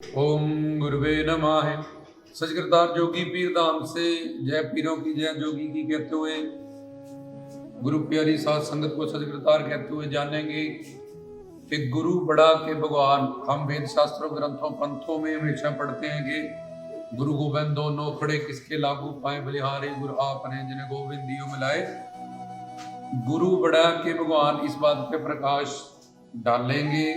ओम गुरुवे नमः। सचकृतार जोगी पीर धाम से जय पीरों की जय जोगी की कहते हुए गुरु प्यारी साध संगत को सचकृतार कहते हुए जानेंगे कि गुरु बड़ा के भगवान। हम वेद शास्त्रों ग्रंथों पंथों में हमेशा पढ़ते हैं कि गुरु गोविंद दोनों खड़े किसके लागू पाए बलिहारे गुरु आपने जिन्हें गोविंद दियो मिलाए। गुरु बड़ा के भगवान इस बात पे प्रकाश डालेंगे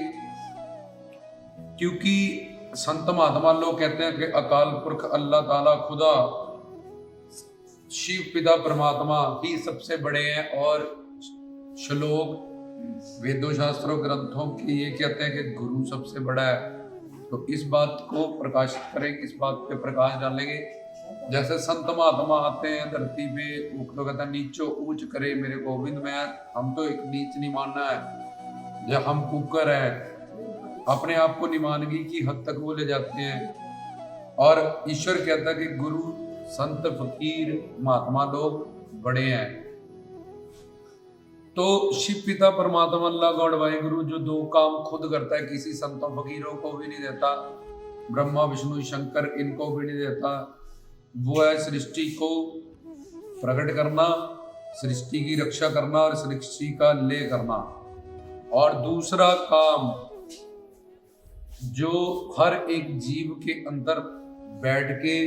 क्योंकि संत महात्मा लोग कहते हैं कि अकाल पुरख अल्लाह ताला खुदा शिव पिता परमात्मा ही सबसे बड़े हैं। और श्लोक वेदों शास्त्रों ग्रंथों के ये कहते हैं कि गुरु सबसे बड़ा है। तो इस बात को प्रकाशित करेंगे, इस बात पे प्रकाश डालेंगे। जैसे संत महात्मा आते हैं धरती पे, वो तो कहता है नीचो ऊंच करे मेरे गोविंद में। हम तो एक नीच नहीं मानना है, जब हम कुकर है अपने आप को निमानगी की हद तक वो ले जाते हैं। और ईश्वर कहता है कि गुरु संत फकीर महात्मा लोग बड़े हैं। तो शिव पिता परमात्मा अल्लाह गॉड वाहिगुरु जो दो काम खुद करता है, किसी संतों फकीरों को भी नहीं देता, ब्रह्मा विष्णु शंकर इनको भी नहीं देता। वो है सृष्टि को प्रकट करना, सृष्टि की रक्षा करना और सृष्टि का लय करना। और दूसरा काम जो हर एक जीव के अंदर बैठ के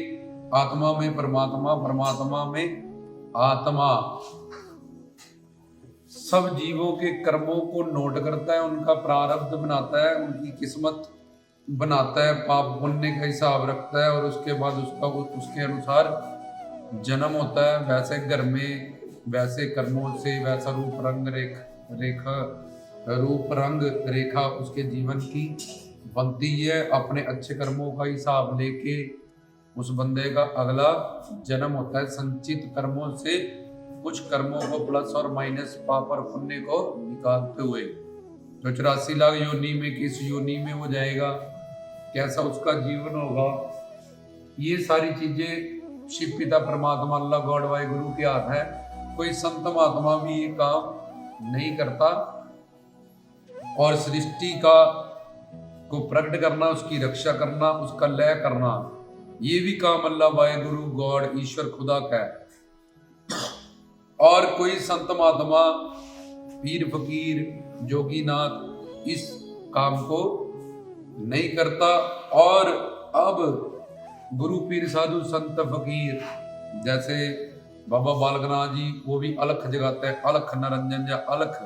आत्मा में परमात्मा, परमात्मा में आत्मा, सब जीवों के कर्मों को नोट करता है, उनका प्रारब्ध बनाता है, उनकी किस्मत बनाता है, पाप पुण्य का हिसाब रखता है और उसके बाद उसके अनुसार जन्म होता है। वैसे घर में वैसे कर्मों से वैसा रूप रंग रेखा उसके जीवन की बनती है। अपने अच्छे कर्मों का हिसाब लेके उस बंदे का अगला जन्म होता है। संचित कर्मों से कुछ कर्मों को प्लस और माइनस पाप और पुण्य को निकालते हुए तो 84 लाख योनि में किस योनि में वो जाएगा, कैसा उसका जीवन होगा, ये सारी चीजें शिव पिता परमात्मा अल्लाह गॉड वाहिगुरु के हाथ है। कोई संत महात्मा भी ये काम नहीं करता। और सृष्टि का को प्रकट करना, उसकी रक्षा करना, उसका लय करना, ये भी काम अल्लाह वाहिगुरु गॉड ईश्वर खुदा का है। और कोई संत महात्मा पीर फकीर जोगीनाथ इस काम को नहीं करता। और अब गुरु पीर साधु संत फकीर जैसे बाबा बालकनाथ जी, वो भी अलख जगाते हैं, अलख निरंजन या अलख,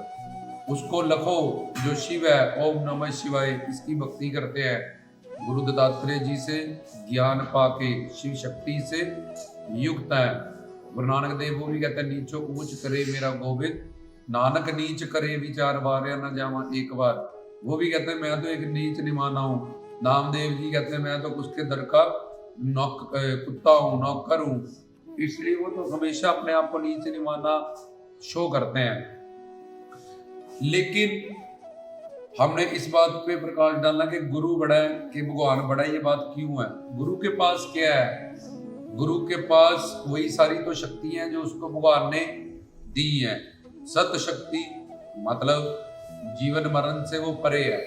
उसको लखो जो शिव है, ओम नमः शिवाय, इसकी भक्ति करते हैं। गुरु दत्तात्रेय जी से ज्ञान पाके शिव शक्ति से युक्त है। गुरु नानक देव वो भी कहते हैं नीचो ऊंच करे मेरा गोविंद, नानक नीच करे विचार बार न जावा एक बार। वो भी कहते हैं मैं तो एक नीच नहीं माना हूँ। नामदेव जी कहते हैं मैं तो उसके दर का कुत्ता हूँ, नौकर हूँ। इसलिए वो तो हमेशा अपने आप को नीच नहीं माना शो करते हैं। लेकिन हमने इस बात पे प्रकाश डालना कि गुरु बड़ा है कि भगवान बड़ा है, ये बात क्यों है? गुरु के पास क्या है? गुरु के पास वही सारी तो शक्ति है जो उसको भगवान ने दी है। सत शक्ति मतलब जीवन मरण से वो परे है।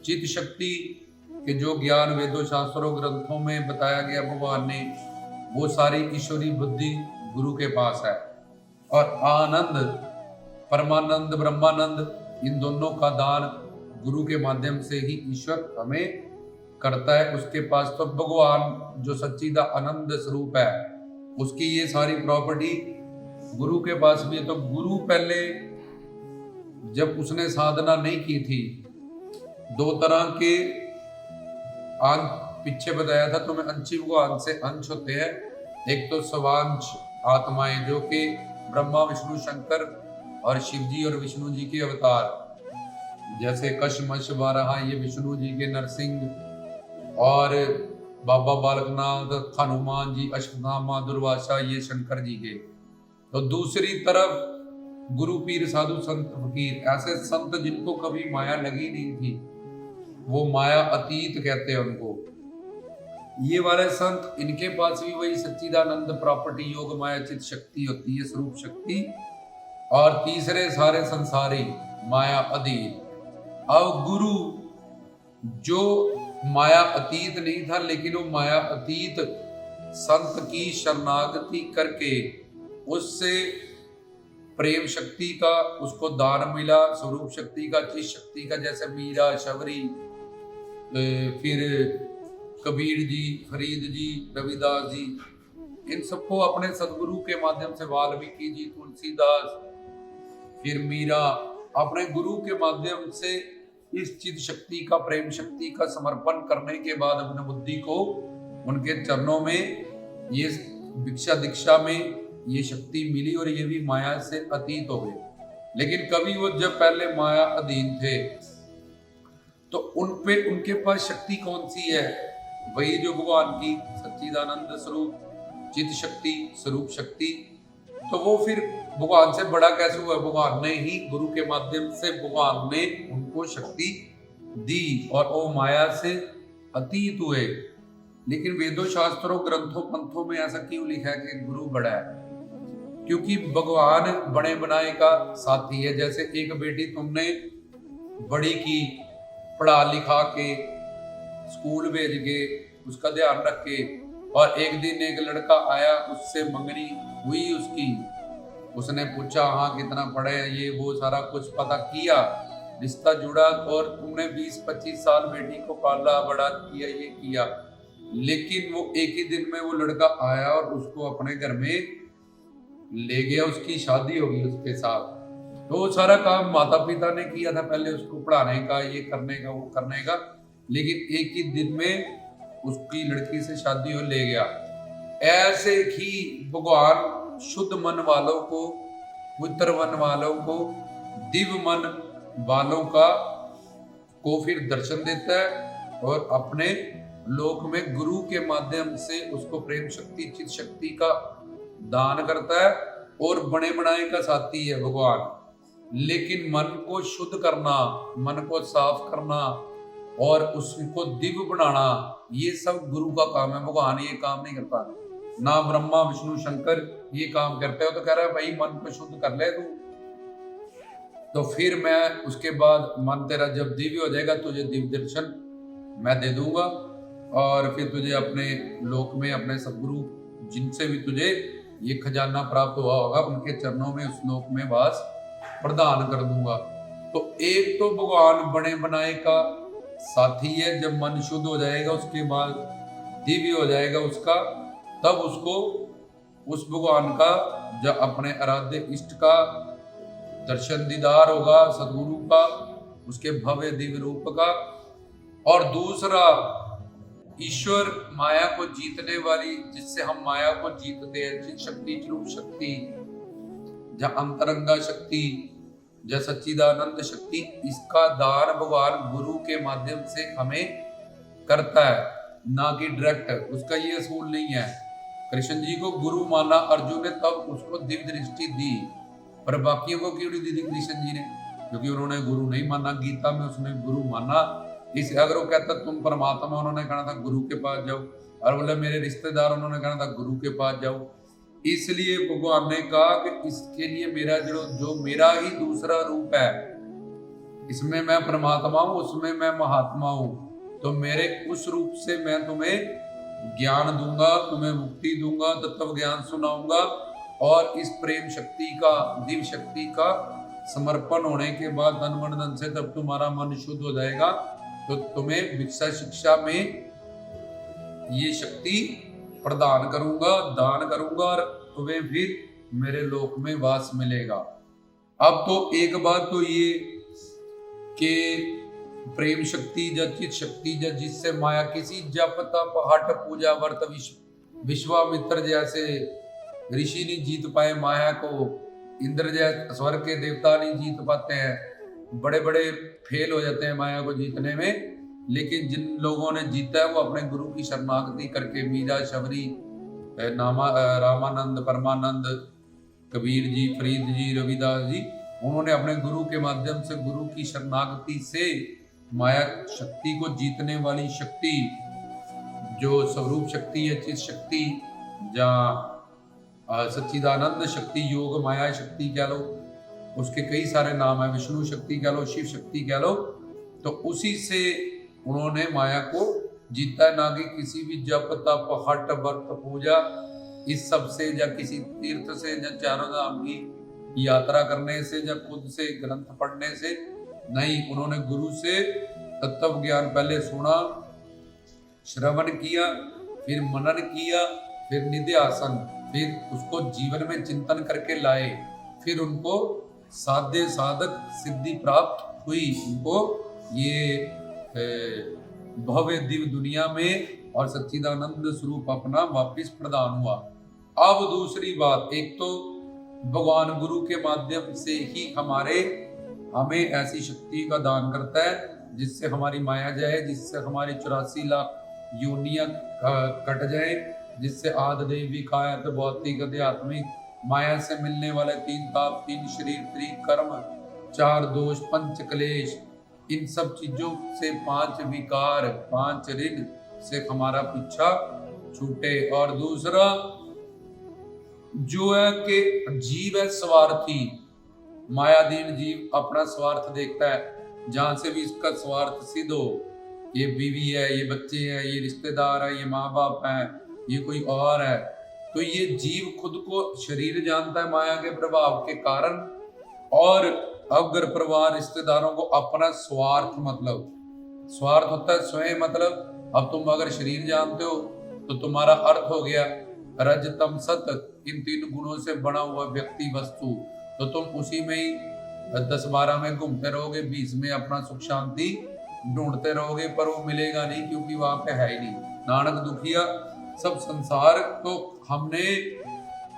चित शक्ति के जो ज्ञान वेदों शास्त्रों ग्रंथों में बताया गया भगवान ने, वो सारी ईश्वरी बुद्धि गुरु के पास है। और आनंद, परमानंद, ब्रह्मानंद, इन दोनों का दान गुरु के माध्यम से ही ईश्वर हमें करता है। उसके पास तो भगवान जो सच्चिदा आनंद स्वरूप है, उसकी ये सारी प्रॉपर्टी गुरु के पास भी है। तो गुरु पहले जब उसने साधना नहीं की थी, दो तरह के अंश पीछे बताया था तुम्हें, अंशी भगवान से अंश होते हैं। एक तो स्वांश आत्माएं जो कि ब्रह्मा विष्णु शंकर और शिव जी और विष्णु जी के अवतार, जैसे कशमश बारहा ये विष्णु जी के नरसिंह, और बाबा बालकनाथ हनुमान जी, अश्वत्थामा दुर्वासा ये शंकर जी के। तो दूसरी तरफ गुरु पीर साधु संत फकीर, ऐसे संत जिनको कभी माया लगी नहीं थी, वो माया अतीत कहते हैं उनको। ये वाले संत, इनके पास भी वही सच्चिदानंद प्रॉपर्टी योग माया चित शक्ति होती है, स्वरूप शक्ति। और तीसरे सारे संसारी माया अधीन। अब गुरु जो माया अतीत नहीं था, लेकिन वो माया अतीत संत की शरणागति करके उससे प्रेम शक्ति का उसको दान मिला, स्वरूप शक्ति का, चित शक्ति का, जैसे मीरा, शबरी, फिर कबीर जी, फरीद जी, रविदास जी, इन सबको अपने सदगुरु के माध्यम से, वाल्मीकि जी, तुलसीदास, फिर मीरा, अपने गुरु के माध्यम से इस चित शक्ति का, प्रेम शक्ति का समर्पण करने के बाद अपने बुद्धि को उनके चरणों में ये भिक्षा दीक्षा में ये शक्ति मिली और ये भी माया से अतीत हो गए। लेकिन कभी वो जब पहले माया अधीन थे तो उन पे उनके पास शक्ति कौन सी है? वही जो भगवान की सच्चिदानंद स्वरूप चित शक्ति, स्वरूप शक्ति। तो वो फिर भगवान से बड़ा कैसे हुआ? भगवान ने ही गुरु के माध्यम से भगवान ने उनको शक्ति दी और वो माया से अतीत हुए। लेकिन वेदों, शास्त्रों, ग्रंथों, पंथों में ऐसा क्यों लिखा है कि गुरु बड़ा है? क्योंकि भगवान बड़े बनाए का साथी है। जैसे एक बेटी तुमने बड़ी की, पढ़ा लिखा के, स्कूल भेज के, उसका ध्यान रख के, और एक दिन एक लड़का आया, उससे मंगनी हुई उसकी, उसने पूछा हाँ कितना पढ़े, ये वो सारा कुछ पता किया, रिश्ता जुड़ा, और तुमने 20-25 साल बेटी को पाला, बड़ा किया, ये किया, लेकिन वो एक ही दिन में वो लड़का आया और उसको अपने घर में ले गया, उसकी शादी हो गई उसके साथ। तो वो सारा काम माता पिता ने किया था पहले, उसको पढ़ाने का, ये करने का, वो करने का, लेकिन एक ही दिन में उसकी लड़की से शादी हो ले गया। ऐसे ही भगवान शुद्ध मन वालों को, पवित्र मन वालों को, दिव्य मन वालों को फिर दर्शन देता है और अपने लोक में गुरु के माध्यम से उसको प्रेम शक्ति, चित शक्ति का दान करता है और बड़े बनाए का साथी है भगवान। लेकिन मन को शुद्ध करना, मन को साफ करना और उसको दिव्य बनाना, ये सब गुरु का काम है। भगवान ये काम नहीं करता, ना ब्रह्मा विष्णु शंकर ये काम करते हो। तो कह रहा है भाई मन को शुद्ध कर ले तू, तो फिर मैं उसके बाद मन तेरा जब दिव्य हो जाएगा, तुझे दिव्य दर्शन मैं दे दूंगा और फिर तुझे अपने लोक में, अपने सदगुरु जिनसे भी तुझे ये खजाना प्राप्त हुआ होगा, उनके चरणों में, उस लोक में वास प्रदान कर दूंगा। तो एक तो भगवान बने बनाए का साथी है। जब मन शुद्ध हो जाएगा, उसके बाद दिव्य हो जाएगा उसका, तब उसको उस भगवान का, जब अपने आराध्य इष्ट का दर्शन दीदार होगा, सदगुरु का, उसके भव्य दिव्य रूप का। और दूसरा, ईश्वर माया को जीतने वाली, जिससे हम माया को जीतते हैं, चित शक्ति, रूप शक्ति, जहाँ अंतरंगा शक्ति, जहाँ सच्चिदानंद शक्ति, इसका दान भगवान गुरु के माध्यम से हमें करता है, ना कि डायरेक्ट। उसका ये असूल नहीं है। कृष्ण जी को गुरु माना अर्जुन ने, तब उसको दिव्य दृष्टि दी, पर बाकियों को क्यों नहीं दी कृष्ण जी ने? क्योंकि उन्होंने गुरु नहीं माना। गीता में उसने गुरु माना। इस अगर वो कहता तुम परमात्मा, उन्होंने कहना था गुरु के पास जाओ, और बोले मेरे रिश्तेदार, उन्होंने कहना था गुरु के पास जाओ। इसलिए भगवान ने कहा कि इसके लिए मेरा जो मेरा ही दूसरा रूप है, इसमें मैं परमात्मा हूँ, उसमें मैं महात्मा हूँ, तो मेरे उस रूप से मैं तुम्हें ज्ञान दूंगा, तुम्हें मुक्ति दूंगा, तत्व ज्ञान सुनाऊंगा। और इस प्रेम शक्ति का, दिव्य शक्ति का समर्पण होने के बाद तन मन धन से जब तुम्हारा मन शुद्ध हो जाएगा, तो तुम्हें भिक्षा शिक्षा में ये शक्ति प्रदान करूंगा, दान करूंगा, और तुम्हें फिर मेरे लोक में वास मिलेगा। अब तो एक बात तो ये कि प्रेम शक्ति या चित शक्ति या जिससे माया किसी जप तप हठ पूजा व्रत विश्वामित्र जैसे ऋषि नहीं जीत पाए माया को, इंद्र जैसे स्वर्ग के देवता नहीं जीत पाते हैं, बड़े बड़े फेल हो जाते हैं माया को जीतने में। लेकिन जिन लोगों ने जीता है वो अपने गुरु की शरणागति करके, मीरा, शबरी, रामानंद, परमानंद, कबीर जी, फरीद जी, रविदास जी, उन्होंने अपने गुरु के माध्यम से, गुरु की शरणागति से माया शक्ति को जीतने वाली शक्ति, जो स्वरूप शक्ति है, चित शक्ति, जहाँ सच्चिदानंद शक्ति, योग माया शक्ति कह लो, उसके कई सारे नाम है, विष्णु शक्ति कह लो, शिव शक्ति कह लो, तो उसी से उन्होंने माया को जीता है, ना कि किसी भी जप तप हट व्रत पूजा इस सब से, या किसी तीर्थ से, या चारों धाम की यात्रा करने से, या खुद से ग्रंथ पढ़ने से नहीं। उन्होंने गुरु से तत्व ज्ञान पहले सुना, श्रवण किया, फिर मनन किया, फिर निध्यासन, फिर उसको जीवन में चिंतन करके लाए, फिर उनको साध्य साधक सिद्धि प्राप्त हुई, उनको ये भव्य दिव्य दुनिया में और सच्चिदानंद स्वरूप अपना वापिस प्रदान हुआ। अब दूसरी बात, एक तो भगवान गुरु के माध्यम से ही हमें ऐसी शक्ति का दान करता है जिससे हमारी माया जाए, जिससे हमारी 84 लाख योनियां कट जाए, जिससे आदि दैवी कायत भौतिक आध्यात्मिक माया से मिलने वाले 3 ताप, 3 शरीर, 3 कर्म, 4 दोष, 5 क्लेश, इन सब चीजों से 5 विकार, 5 ऋण से हमारा पीछा छूटे। और दूसरा जो है कि जीव है स्वार्थी, मायाधीन जीव अपना स्वार्थ देखता है, जहां से भी इसका स्वार्थ सिद्ध हो, ये बीवी है, ये बच्चे हैं, ये रिश्तेदार है, ये माँ बाप है, ये कोई और है, तो ये जीव खुद को शरीर जानता है माया के प्रभाव के कारण, और अगर परिवार रिश्तेदारों को अपना स्वार्थ, मतलब स्वार्थ होता है स्वयं, मतलब अब तुम अगर शरीर जानते हो तो तुम्हारा अर्थ हो गया रज तम सत, इन 3 गुणों से बना हुआ व्यक्ति वस्तु, तो तुम उसी में ही 10-12 में घूमते रहोगे, 20 में अपना सुख शांति ढूंढते रहोगे, पर वो मिलेगा नहीं क्योंकि वहां पे है ही नहीं। नानक दुखिया सब संसार। तो हमने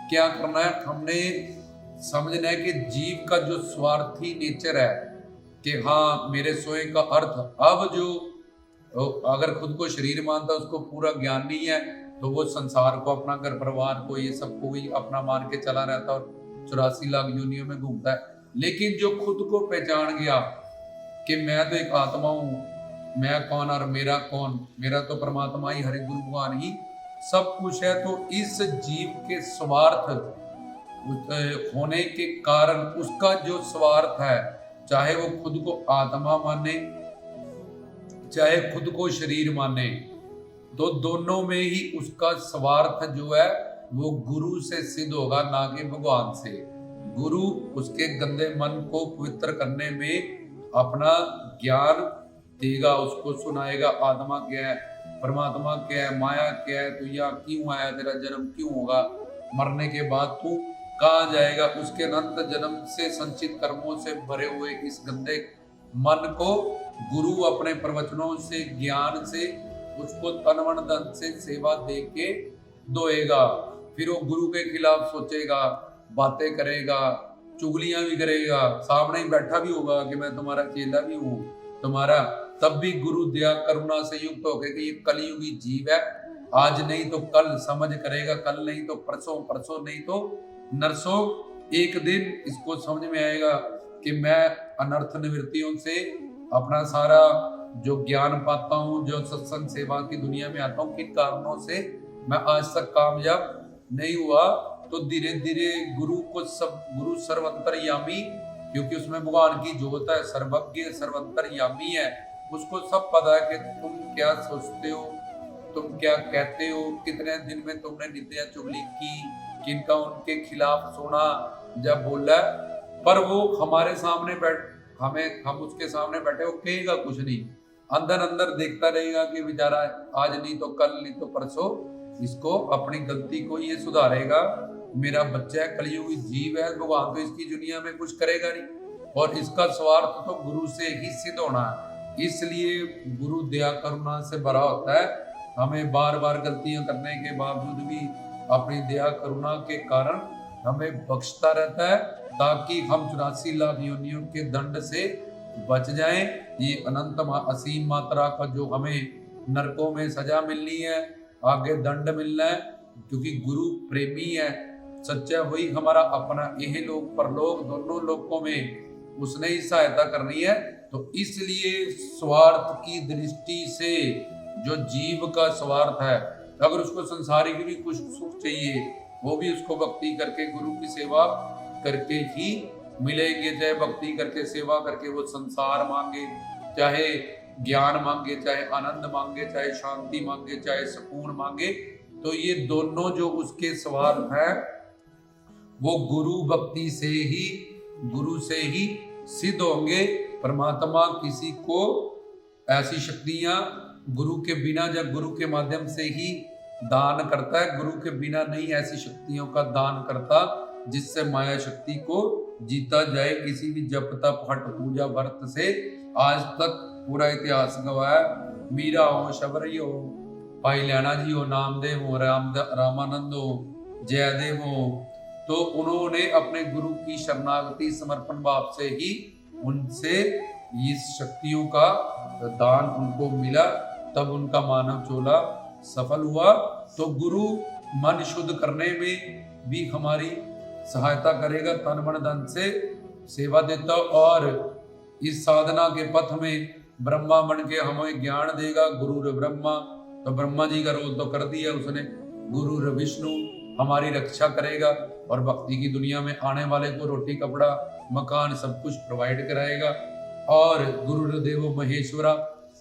क्या करना है, हमने समझना है कि जीव का जो स्वार्थी नेचर है कि हाँ मेरे सोए का अर्थ, अब जो अगर खुद को शरीर मानता है, उसको पूरा ज्ञान नहीं है, तो वो संसार को, अपना घर परिवार को, ये सब को ही अपना मान के चला रहता है और 84 लाख योनियों में घूमता है। लेकिन जो खुद को पहचान गया कि मैं तो एक आत्मा हूँ, मैं कौन और मेरा कौन, मेरा तो परमात्मा ही, हरि गुरु भगवान ही सब कुछ है, तो इस जीव के स्वार्थ होने के कारण उसका जो स्वार्थ है, चाहे वो खुद को आत्मा माने, चाहे खुद को शरीर माने, तो दोनों में ही उसका स्वार्थ जो है वो गुरु से सिद्ध होगा, ना कि भगवान से। गुरु उसके गंदे मन को पवित्र करने में अपना ज्ञान देगा, उसको सुनाएगा, आत्मा क्या है, परमात्मा क्या है, माया क्या है, तू यहाँ क्यों आया, तेरा जन्म क्यों होगा, मरने के बाद तू कहाँ जाएगा। उसके अनंत जन्म से संचित कर्मों से भरे हुए इस गंदे मन को गुरु अपने प्रवचनों से, ज्ञान से, उसको तन मन धन से सेवा दे के धोएगा। फिर वो गुरु के खिलाफ सोचेगा, बातें करेगा, चुगलियां भी करेगा, सामने ही बैठा भी होगा कि मैं तुम्हारा चेला भी हूँ तुम्हारा, तब भी गुरु दया करुणा से युक्त होकर कि ये कलयुगी जीव है, आज नहीं तो कल समझ करेगा, कल नहीं तो परसों, परसों नहीं तो नरसों, एक दिन इसको समझ में आएगा कि मैं अनर्थ निवृत्तियों से अपना सारा जो ज्ञान पाता हूँ, जो सत्संग सेवा की दुनिया में आता हूँ, किन कारणों से मैं आज तक कामयाब नहीं हुआ। तो धीरे धीरे गुरु को गुरु सर्वंतरयामी, क्योंकि उसमें भगवान की जोत है, सर्वज्ञ सर्वंतरयामी है, उसको सब पता है कि तुम क्या सोचते हो, तुम क्या कहते हो, कितने दिन में तुमने नित्या चुगली की, किनका उनके खिलाफ सुना, जब बोला, पर वो हमारे सामने हम उसके सामने बैठे, वो कहेगा कुछ नहीं, अंदर अंदर देखता रहेगा कि बेचारा आज नहीं तो कल नहीं तो परसों इसको अपनी गलती को ये सुधारेगा, मेरा बच्चा है, कलयुगी जीव है, भगवान तो इसकी दुनिया में कुछ करेगा नहीं, और इसका स्वार्थ तो गुरु से ही सिद्ध होना है। इसलिए गुरु दया करुणा से भरा होता है, हमें बार बार गलतियां करने के बावजूद भी अपनी दया करुणा के कारण हमें बख्शता रहता है, ताकि हम 84 लाख योनियों के दंड से बच जाएं। ये अनंत असीम मात्रा का जो हमें नरकों में सजा मिलनी है, आगे दंड मिलना है, क्योंकि गुरु प्रेमी है, सच्चा वही हमारा अपना, यह लोक परलोक दोनों लोकों में उसने ही सहायता करनी है। तो इसलिए स्वार्थ की दृष्टि से जो जीव का स्वार्थ है, अगर उसको संसारिक भी कुछ सुख चाहिए, वो भी उसको भक्ति करके, गुरु की सेवा करके ही मिलेंगे। चाहे भक्ति करके, सेवा करके वो संसार मांगे, चाहे ज्ञान मांगे, चाहे आनंद मांगे, चाहे शांति मांगे, चाहे सुकून मांगे, तो ये दोनों जो उसके सवाल हैं वो गुरु से ही सिद्ध होंगे। परमात्मा किसी को ऐसी शक्तियां गुरु के बिना या गुरु के माध्यम से ही दान करता है, गुरु के बिना नहीं ऐसी शक्तियों का दान करता जिससे माया शक्ति को जीता जाए। किसी भी जप तप हठ पूजा व्रत से आज तक पूरा इतिहास गवाह है। मीरा हो, शबरी हो, भाई लैना जी हो, नामदेव हो, रामानंद हो, जयदेव हो, तो उन्होंने अपने गुरु की शरणागति समर्पण भाव से ही उनसे इस शक्तियों का दान उनको मिला, तब उनका मानव चोला सफल हुआ। तो गुरु मन शुद्ध करने में भी हमारी सहायता करेगा, तन मन धन से सेवा देता, और इस साधना के पथ में ब्रह्मा बन के हमें ज्ञान देगा। गुरु ब्रह्मा, तो ब्रह्मा जी का रोल तो कर दिया उसने। गुरु विष्णु हमारी रक्षा करेगा और भक्ति की दुनिया में आने वाले को रोटी कपड़ा मकान सब कुछ प्रोवाइड कराएगा। और गुरुदेव महेश्वरा,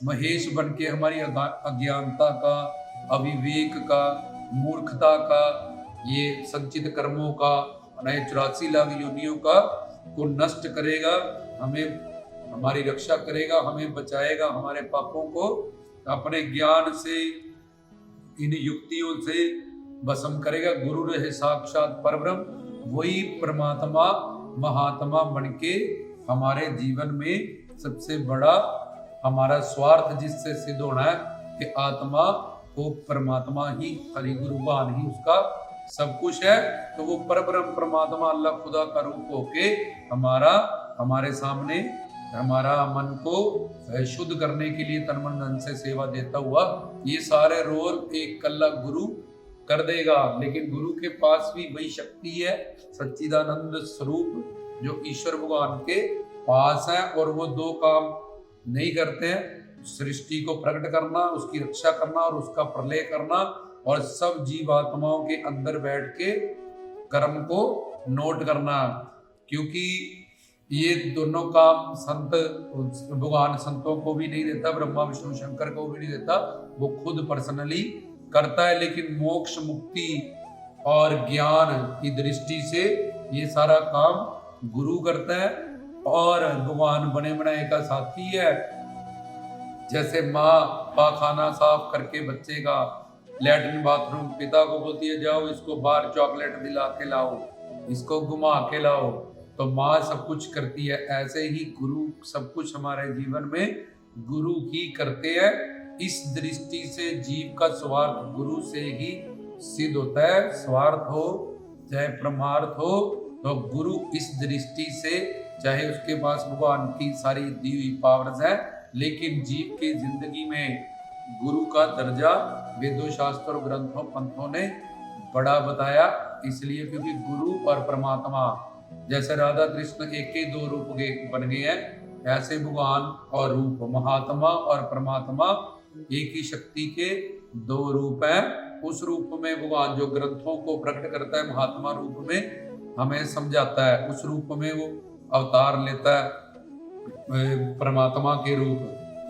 महेश बन के हमारी अज्ञानता का, अविवेक का, मूर्खता का, ये संचित कर्मों का, 84 लाख योनियों का को नष्ट करेगा, हमें हमारी रक्षा करेगा, हमें बचाएगा, हमारे पापों को अपने ज्ञान से, इन युक्तियों से भस्म करेगा। गुरु रहे साक्षात परब्रह्म, वही परमात्मा महात्मा बनके हमारे जीवन में सबसे बड़ा हमारा स्वार्थ जिससे सिद्ध होना है कि आत्मा को परमात्मा ही, हरि गुरुवान ही उसका सब कुछ है। तो वो परब्रह्म परमात्मा अल्लाह खुदा का रूप होके हमारे सामने हमारा मन को शुद्ध करने के लिए तन मन धन से सेवा देता हुआ ये सारे रोल एक कल्ला गुरु कर देगा। लेकिन गुरु के पास भी वही शक्ति है, सच्चिदानंद स्वरूप, जो ईश्वर भगवान के पास है, और वो दो काम नहीं करते हैं, सृष्टि को प्रकट करना, उसकी रक्षा करना और उसका प्रलय करना, और सब जीवात्माओं के अंदर बैठ के कर्म को नोट करना। क्योंकि ये दोनों काम संत भगवान संतों को भी नहीं देता, ब्रह्मा विष्णु शंकर को भी नहीं देता, वो खुद पर्सनली करता है। लेकिन मोक्ष मुक्ति और ज्ञान की दृष्टि से ये सारा काम गुरु करता है, और भगवान बने बनाए का साथी है। जैसे माँ पाखाना साफ करके बच्चे का लैट्रिन बाथरूम पिता को बोलती है जाओ इसको बाहर चॉकलेट दिला के लाओ, इसको घुमा के लाओ, तो माँ सब कुछ करती है। ऐसे ही गुरु सब कुछ हमारे जीवन में गुरु ही करते हैं। इस दृष्टि से जीव का स्वार्थ गुरु से ही सिद्ध होता है। स्वार्थ हो चाहे परमार्थ हो, तो गुरु इस दृष्टि से, चाहे उसके पास भगवान की सारी दी हुई पावर्स है, लेकिन जीव की जिंदगी में गुरु का दर्जा वेदों शास्त्र और ग्रंथों पंथों ने बड़ा बताया। इसलिए क्योंकि गुरु और परमात्मा, जैसे राधा कृष्ण एक ही दो रूप के बन गए हैं, ऐसे भगवान और रूप, महात्मा और परमात्मा एक ही शक्ति के दो रूप हैं। उस रूप में भगवान जो ग्रंथों को प्रकट करता है, महात्मा रूप में हमें समझाता है, उस रूप में वो अवतार लेता है परमात्मा के रूप,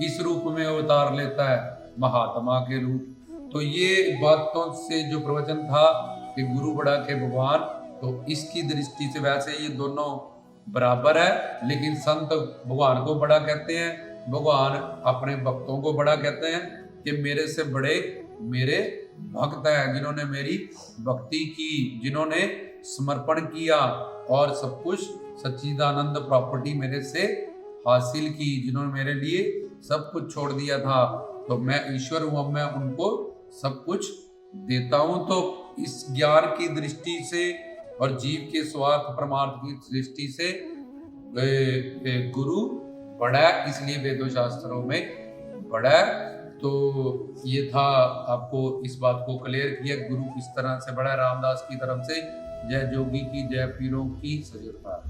इस रूप में अवतार लेता है महात्मा के रूप। तो ये बातों से जो प्रवचन था कि गुरु बड़ा के भगवान, तो इसकी दृष्टि से वैसे ये दोनों बराबर है, लेकिन संत भगवान को बड़ा कहते हैं, भगवान अपने भक्तों को बड़ा कहते हैं कि मेरे से बड़े मेरे भक्त हैं, जिन्होंने मेरी भक्ति की, जिन्होंने समर्पण किया और सब कुछ सच्चिदानंद प्रॉपर्टी मेरे से हासिल की, जिन्होंने मेरे लिए सब कुछ छोड़ दिया था। तो मैं ईश्वर हूँ, मैं उनको सब कुछ देता हूँ। तो इस ज्ञान की दृष्टि से और जीव के स्वार्थ परमार्थ की दृष्टि से गुरु बड़ा है, इसलिए वेदों शास्त्रों में बड़ा है। तो ये था, आपको इस बात को क्लियर किया गुरु किस तरह से बड़ा है। रामदास की तरफ से जय जोगी की, जय पीरों की, सजता।